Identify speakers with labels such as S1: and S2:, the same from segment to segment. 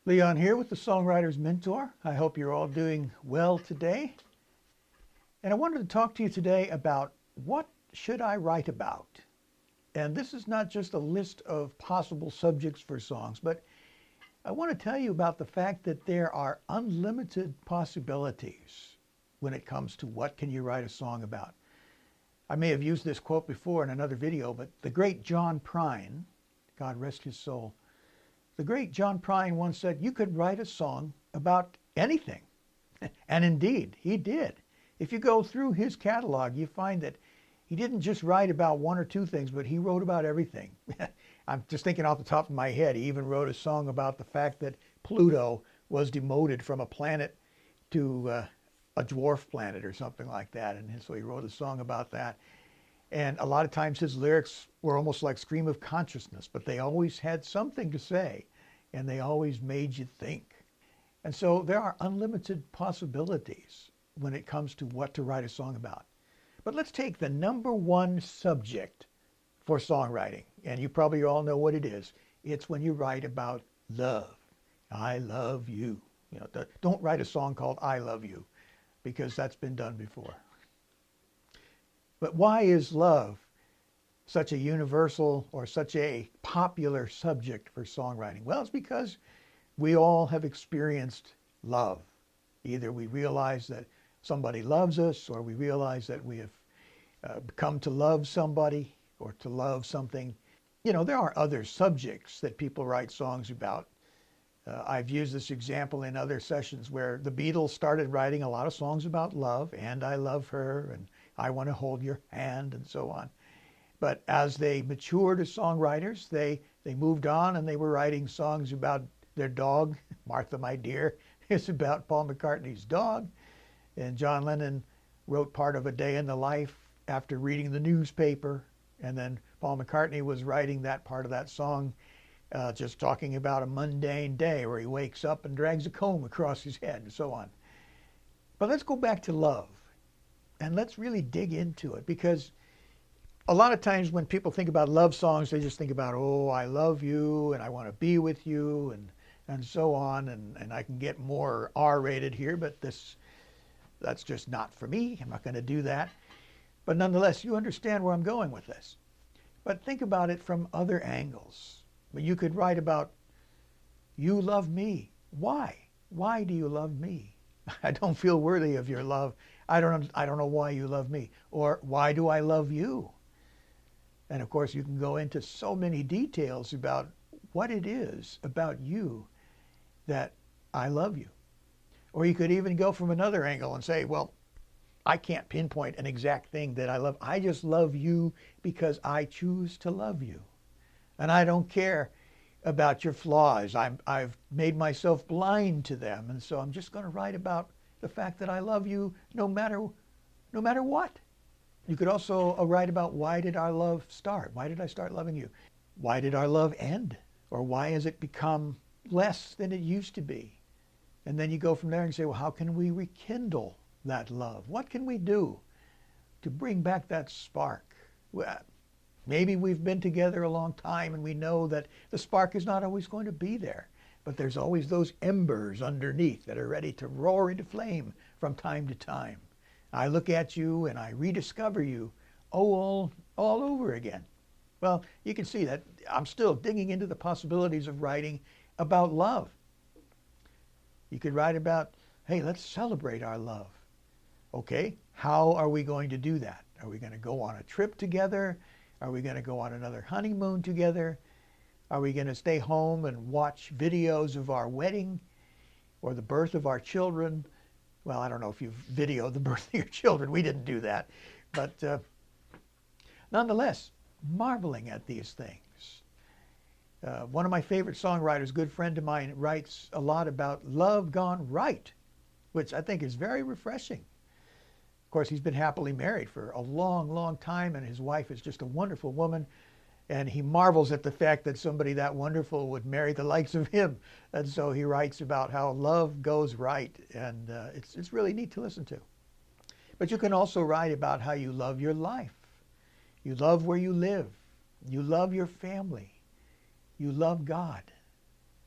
S1: Leon here with the Songwriter's Mentor. I hope you're all doing well today. And I wanted to talk to you today about what should I write about? And this is not just a list of possible subjects for songs, but I want to tell you about the fact that there are unlimited possibilities when it comes to what can you write a song about. I may have used this quote before in another video, but the great John Prine, God rest his soul, the great John Prine once said, you could write a song about anything. And indeed, he did. If you go through his catalog, you find that he didn't just write about one or two things, but he wrote about everything. I'm just thinking off the top of my head, he even wrote a song about the fact that Pluto was demoted from a planet to a dwarf planet or something like that. And so he wrote a song about that. And a lot of times his lyrics were almost like stream of consciousness, but they always had something to say, and they always made you think. And so there are unlimited possibilities when it comes to what to write a song about. But let's take the number one subject for songwriting, and you probably all know what it is. It's when you write about love. I love you. You know, don't write a song called I Love You, because that's been done before. But why is love such a universal or such a popular subject for songwriting? Well, it's because we all have experienced love. Either we realize that somebody loves us, or we realize that we have come to love somebody or to love something. You know, there are other subjects that people write songs about. I've used this example in other sessions where the Beatles started writing a lot of songs about love, and I love her, and I want to hold your hand, and so on. But as they matured as songwriters, they moved on, and they were writing songs about their dog. Martha, My Dear is about Paul McCartney's dog. And John Lennon wrote part of A Day in the Life after reading the newspaper. And then Paul McCartney was writing that part of that song just talking about a mundane day where he wakes up and drags a comb across his head and so on. But let's go back to love. And let's really dig into it, because a lot of times when people think about love songs, they just think about, oh, I love you and I want to be with you and so on. And I can get more R-rated here, but that's just not for me. I'm not going to do that. But nonetheless, you understand where I'm going with this. But think about it from other angles. You could write about, you love me. Why? Why do you love me? I don't feel worthy of your love. I don't know why you love me. Or why do I love you? And of course, you can go into so many details about what it is about you that I love you. Or you could even go from another angle and say, well, I can't pinpoint an exact thing that I love. I just love you because I choose to love you. And I don't care about your flaws. I've made myself blind to them. And so I'm just going to write about the fact that I love you no matter what. You could also write about, why did our love start? Why did I start loving you? Why did our love end? Or why has it become less than it used to be? And then you go from there and say, well, how can we rekindle that love? What can we do to bring back that spark? Well, maybe we've been together a long time and we know that the spark is not always going to be there, but there's always those embers underneath that are ready to roar into flame from time to time. I look at you and I rediscover you all over again. Well, you can see that I'm still digging into the possibilities of writing about love. You could write about, hey, let's celebrate our love. Okay, how are we going to do that? Are we going to go on a trip together? Are we going to go on another honeymoon together? Are we going to stay home and watch videos of our wedding or the birth of our children? Well, I don't know if you've videoed the birth of your children. We didn't do that. But nonetheless, marveling at these things. One of my favorite songwriters, a good friend of mine, writes a lot about love gone right, which I think is very refreshing. Of course, he's been happily married for a long, long time, and his wife is just a wonderful woman. And he marvels at the fact that somebody that wonderful would marry the likes of him. And so he writes about how love goes right, and it's really neat to listen to. But you can also write about how you love your life. You love where you live. You love your family. You love God.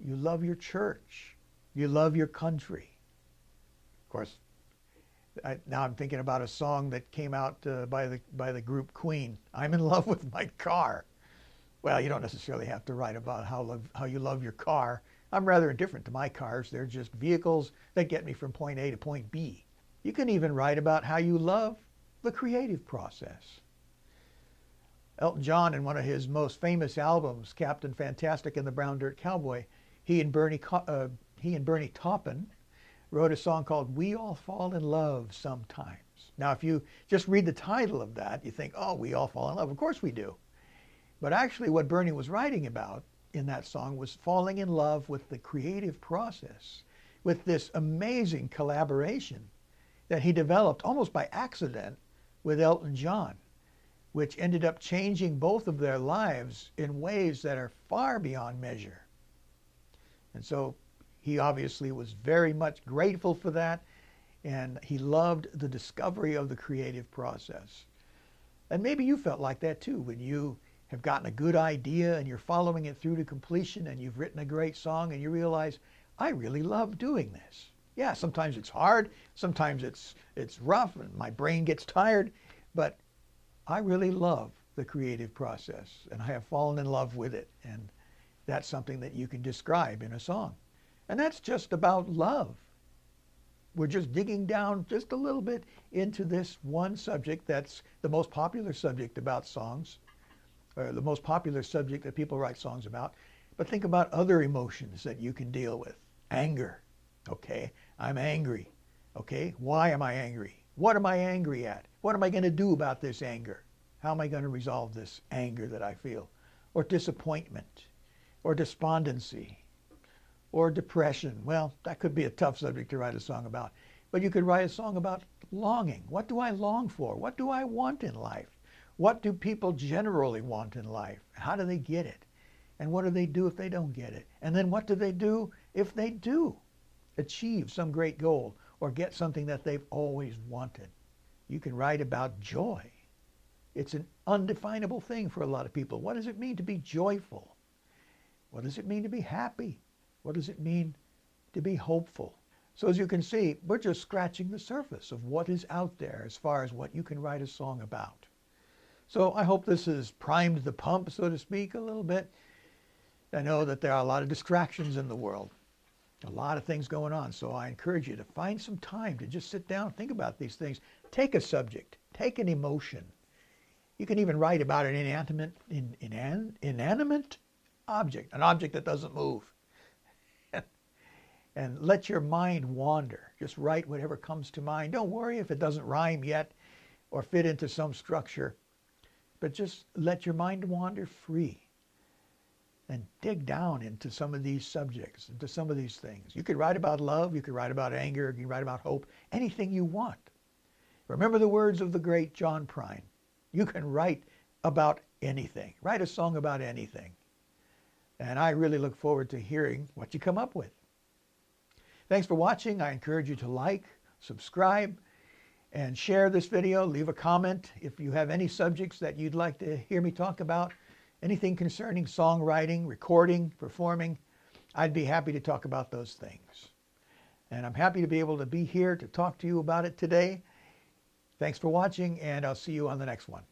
S1: You love your church. You love your country. Of course, now I'm thinking about a song that came out by the group Queen. I'm in love with my car. Well, you don't necessarily have to write about how you love your car. I'm rather indifferent to my cars. They're just vehicles that get me from point A to point B. You can even write about how you love the creative process. Elton John, in one of his most famous albums, Captain Fantastic and the Brown Dirt Cowboy, he and Bernie Taupin wrote a song called We All Fall in Love Sometimes. Now, if you just read the title of that, you think, oh, we all fall in love. Of course we do. But actually what Bernie was writing about in that song was falling in love with the creative process, with this amazing collaboration that he developed almost by accident with Elton John, which ended up changing both of their lives in ways that are far beyond measure. And so he obviously was very much grateful for that, and he loved the discovery of the creative process. And maybe you felt like that too when you have gotten a good idea and you're following it through to completion and you've written a great song and you realize, I really love doing this. Yeah, sometimes it's hard, sometimes it's rough and my brain gets tired, but I really love the creative process and I have fallen in love with it. And that's something that you can describe in a song. And that's just about love. We're just digging down just a little bit into this one subject that's the most popular subject about songs, or the most popular subject that people write songs about. But think about other emotions that you can deal with. Anger. Okay, I'm angry. Okay, why am I angry? What am I angry at? What am I going to do about this anger? How am I going to resolve this anger that I feel? Or disappointment, or despondency, or depression. Well, that could be a tough subject to write a song about. But you could write a song about longing. What do I long for? What do I want in life? What do people generally want in life? How do they get it? And what do they do if they don't get it? And then what do they do if they do achieve some great goal or get something that they've always wanted? You can write about joy. It's an undefinable thing for a lot of people. What does it mean to be joyful? What does it mean to be happy? What does it mean to be hopeful? So as you can see, we're just scratching the surface of what is out there as far as what you can write a song about. So I hope this has primed the pump, so to speak, a little bit. I know that there are a lot of distractions in the world, a lot of things going on. So I encourage you to find some time to just sit down and think about these things. Take a subject, take an emotion. You can even write about an inanimate object, an object that doesn't move. And let your mind wander. Just write whatever comes to mind. Don't worry if it doesn't rhyme yet or fit into some structure. But just let your mind wander free and dig down into some of these subjects, into some of these things. You could write about love, you could write about anger, you can write about hope, anything you want. Remember the words of the great John Prine. You can write about anything. Write a song about anything. And I really look forward to hearing what you come up with. Thanks for watching. I encourage you to like, subscribe, and share this video. Leave a comment if you have any subjects that you'd like to hear me talk about. Anything concerning songwriting, recording, performing, I'd be happy to talk about those things. And I'm happy to be able to be here to talk to you about it today. Thanks for watching, and I'll see you on the next one.